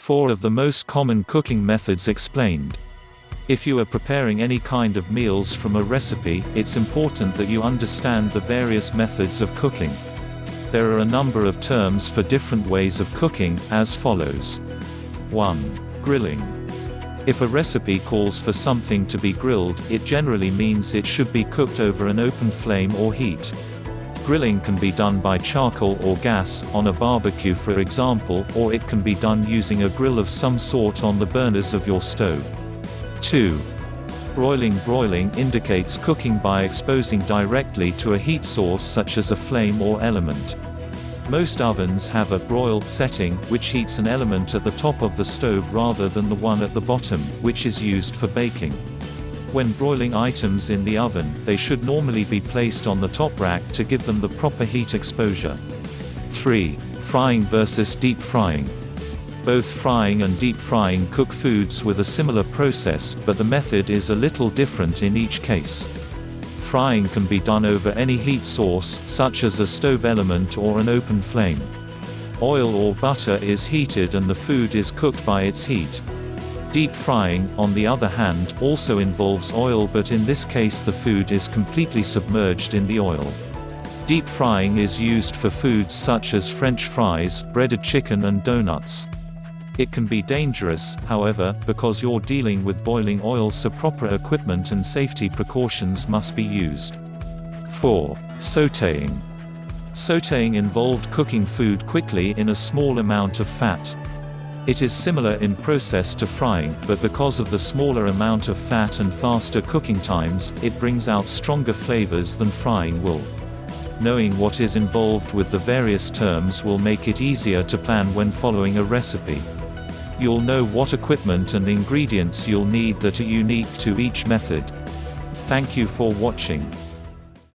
4 of the most common cooking methods explained. If you are preparing any kind of meals from a recipe, it's important that you understand the various methods of cooking. There are a number of terms for different ways of cooking, as follows. 1. Grilling. If a recipe calls for something to be grilled, it generally means it should be cooked over an open flame or heat. Grilling can be done by charcoal or gas, on a barbecue for example, or it can be done using a grill of some sort on the burners of your stove. 2. Broiling. Broiling indicates cooking by exposing directly to a heat source such as a flame or element. Most ovens have a broil setting, which heats an element at the top of the stove rather than the one at the bottom, which is used for baking. When broiling items in the oven, they should normally be placed on the top rack to give them the proper heat exposure. 3. Frying versus deep frying. Both frying and deep frying cook foods with a similar process, but the method is a little different in each case. Frying can be done over any heat source, such as a stove element or an open flame. Oil or butter is heated and the food is cooked by its heat. Deep frying, on the other hand, also involves oil, but in this case the food is completely submerged in the oil. Deep frying is used for foods such as French fries, breaded chicken and donuts. It can be dangerous, however, because you're dealing with boiling oil, so proper equipment and safety precautions must be used. 4. Sauteing. Sauteing involved cooking food quickly in a small amount of fat. It is similar in process to frying, but because of the smaller amount of fat and faster cooking times, it brings out stronger flavors than frying will. Knowing what is involved with the various terms will make it easier to plan when following a recipe. You'll know what equipment and ingredients you'll need that are unique to each method. Thank you for watching.